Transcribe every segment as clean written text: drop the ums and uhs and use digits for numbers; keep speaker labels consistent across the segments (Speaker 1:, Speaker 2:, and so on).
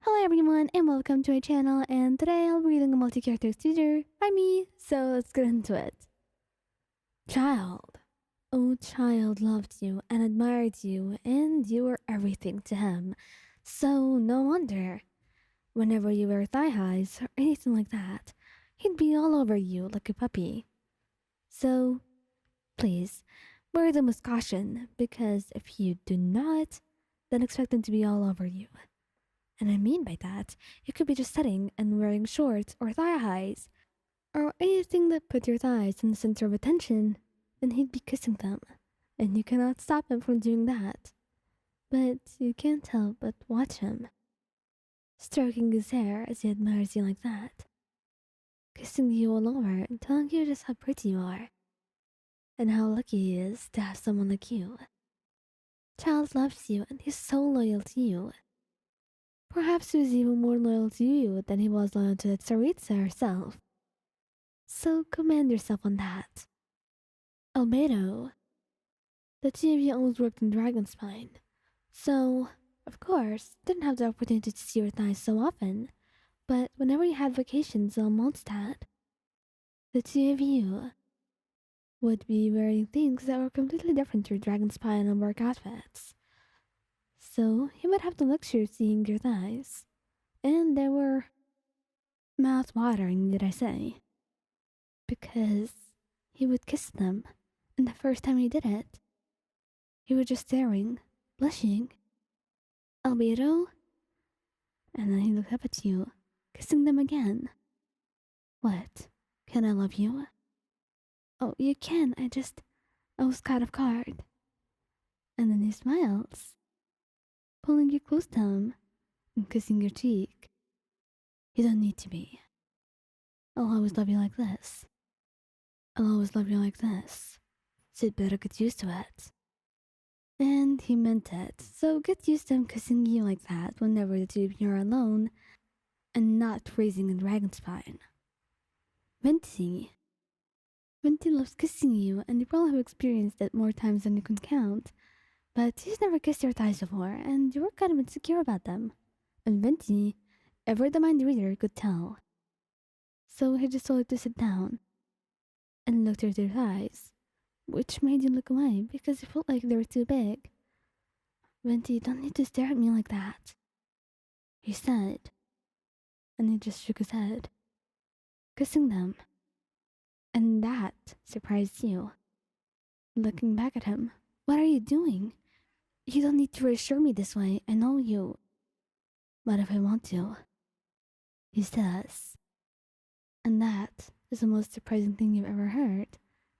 Speaker 1: Hello everyone and welcome to my channel, and today I'll be reading a multi-character teaser by me, so let's get into it. Child. Oh, Child loved you and admired you, and you were everything to him. So no wonder, whenever you wear thigh highs or anything like that, he'd be all over you like a puppy. So, please, wear them with caution, because if you do not, then expect them to be all over you. And I mean by that, you could be just sitting and wearing shorts or thigh highs, or anything that put your thighs in the center of attention, and he'd be kissing them, and you cannot stop him from doing that. But you can't help but watch him, stroking his hair as he admires you like that, kissing you all over and telling you just how pretty you are, and how lucky he is to have someone like you. Child loves you and he's so loyal to you. Perhaps he was even more loyal to you than he was loyal to Tsaritsa herself. So command yourself on that. Albedo. The two of you always worked in Dragonspine, so, of course, didn't have the opportunity to see your thighs so often, but whenever you had vacations on Mondstadt, the two of you would be wearing things that were completely different to your Dragonspine and work outfits. So he would have the luxury of seeing your thighs. And they were mouth-watering, did I say? Because he would kiss them, and the first time he did it, you were just staring, blushing. Albedo? And then he looked up at you, kissing them again. What? Can I love you? Oh, you can, I was caught off guard. And then he smiles, pulling you close to him and kissing your cheek. You don't need to be. I'll always love you like this. I'll always love you like this. So you'd better get used to it. And he meant it, so get used to him kissing you like that whenever the two of you are alone and not raising a dragonspine. Venti. Venti loves kissing you, and you probably have experienced it more times than you can count, but he's never kissed your thighs before, and you were kind of insecure about them. And Venti, ever the mind reader, could tell. So he just told you to sit down and looked at your thighs, which made you look away because you felt like they were too big. Venti, you don't need to stare at me like that, he said, and he just shook his head, kissing them. And that surprised you. Looking back at him, what are you doing? You don't need to reassure me this way, I know you. But if I want to, he says. And that is the most surprising thing you've ever heard,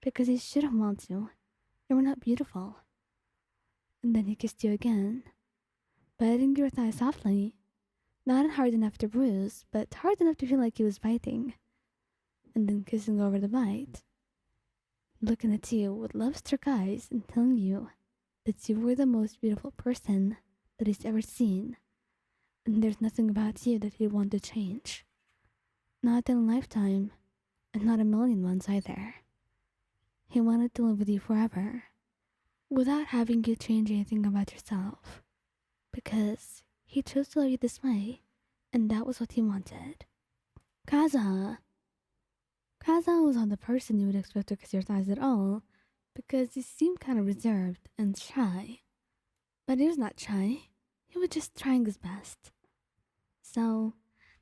Speaker 1: because he shouldn't want to. You were not beautiful. And then he kissed you again, biting your thigh softly, not hard enough to bruise, but hard enough to feel like he was biting, and then kissing over the bite, looking at you with love-struck eyes and telling you that you were the most beautiful person that he's ever seen, and there's nothing about you that he'd want to change. Not in a lifetime, and not a million ones either. He wanted to live with you forever, without having you change anything about yourself, because he chose to love you this way, and that was what he wanted. Kazuha. Kazuha was not the person you would expect to kiss your thighs at all, because he seemed kind of reserved and shy. But he was not shy, he was just trying his best. So,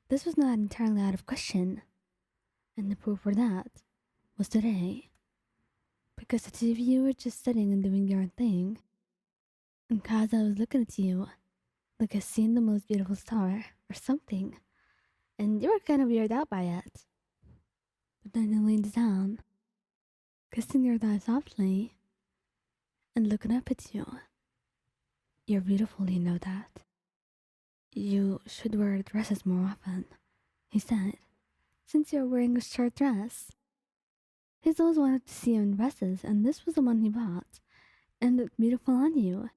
Speaker 1: this was not entirely out of question, and the proof for that was today, because the two of you were just sitting and doing your own thing, and Kazuha was looking at you like he's seen the most beautiful star or something, and you were kind of weirded out by it. But then he leaned down, kissing your thigh softly, and looking up at you. You're beautiful, you know that. You should wear dresses more often, he said, since you're wearing a short dress. He's always wanted to see you in dresses, and this was the one he bought, and looked beautiful on you.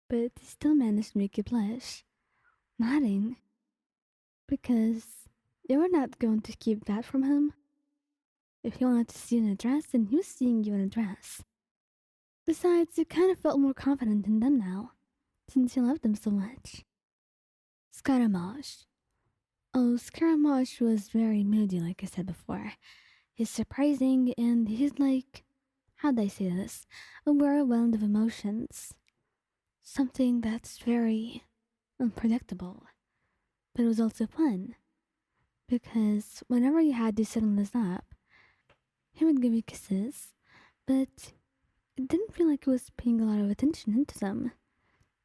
Speaker 1: But he still managed to make you blush, nodding, because you were not going to keep that from him. If he wanted to see you in a dress, then he was seeing you in a dress. Besides, you kind of felt more confident in them now, since you loved them so much. Scaramouche. Oh, Scaramouche was very moody, like I said before. He's surprising and he's like, how'd I say this? A whirlwind of emotions. Something that's very unpredictable. But it was also fun. Because whenever you had to sit on his lap, he would give you kisses, but it didn't feel like he was paying a lot of attention into them.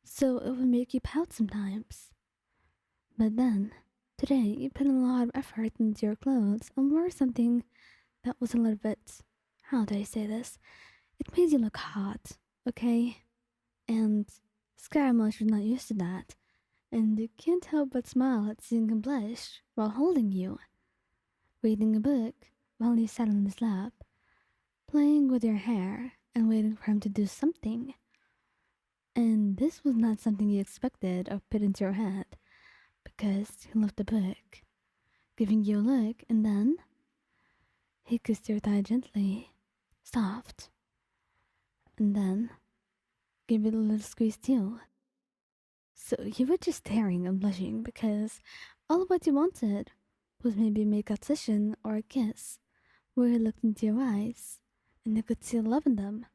Speaker 1: So it would make you pout sometimes. But then, today, you put in a lot of effort into your clothes and wore something that was a little bit, how do I say this? It made you look hot, okay? And Scaramouche was not used to that, and you can't help but smile at seeing him blush while holding you, reading a book while you sat on his lap, playing with your hair and waiting for him to do something. And this was not something you expected or put into your head, because he left the book, giving you a look, and then he kissed your thigh gently, soft, and then gave it a little squeeze too. So you were just staring and blushing because all of what you wanted was maybe a make-out session or a kiss where he looked into your eyes and you could see love in them.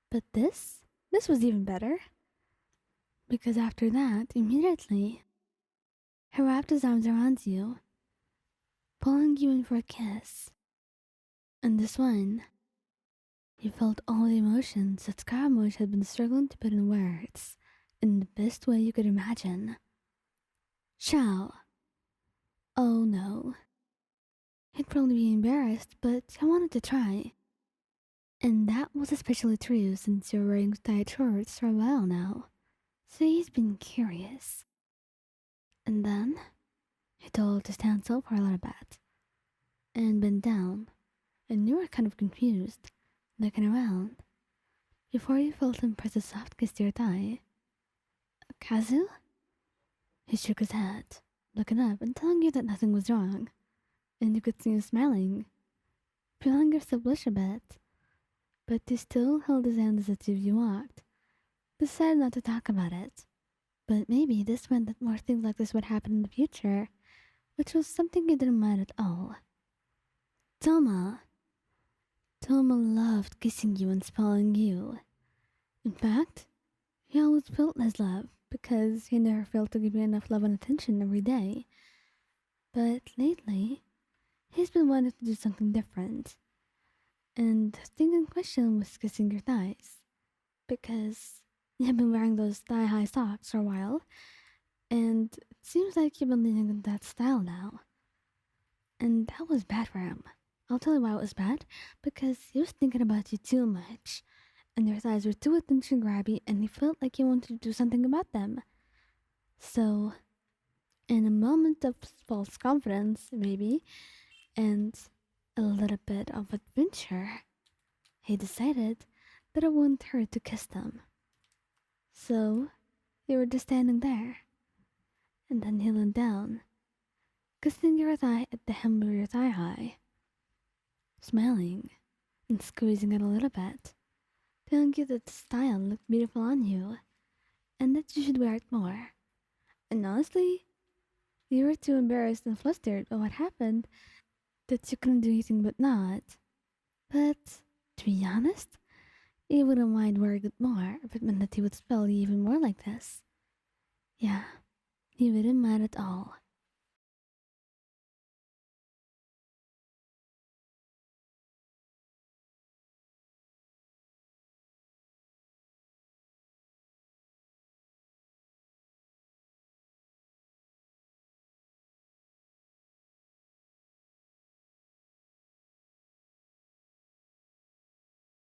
Speaker 1: But this was even better. Because after that, immediately, he wrapped his arms around you, pulling you in for a kiss. And this one, you felt all the emotions that Scaramouche had been struggling to put in words in the best way you could imagine. Xiao. Oh no. He'd probably be embarrassed, but I wanted to try. And that was especially true since you're wearing tight shorts for a while now. So he's been curious. And then he told to stand still for a little bit and bend down, and you were kind of confused, looking around, before you felt him press a soft kiss to your thigh. Kazu? He shook his head, looking up and telling you that nothing was wrong, and you could see him smiling, feeling yourself blush a bit, but he still held his hand as the two of you walked, decided not to talk about it. But maybe this meant that more things like this would happen in the future, which was something you didn't mind at all. Thoma. Thoma loved kissing you and spoiling you. In fact, he always felt his love because he never failed to give you enough love and attention every day. But lately, he's been wanting to do something different. And the thing in question was kissing your thighs. Because you've been wearing those thigh-high socks for a while, and it seems like you've been leaning on that style now. And that was bad for him. I'll tell you why it was bad. Because he was thinking about you too much, and your thighs were too attention-grabby, and he felt like he wanted to do something about them. So, in a moment of false confidence, maybe, and a little bit of adventure, he decided that it wouldn't hurt to kiss them. So, you were just standing there. And then he leaned down, kissing your thigh at the hem of your thigh high, smiling and squeezing it a little bit, telling you that the style looked beautiful on you, and that you should wear it more. And honestly, you were too embarrassed and flustered by what happened that you couldn't do anything but nod. But, to be honest, you wouldn't mind wearing it more if it meant that he would spell you even more like this. Yeah, he wouldn't mind at all.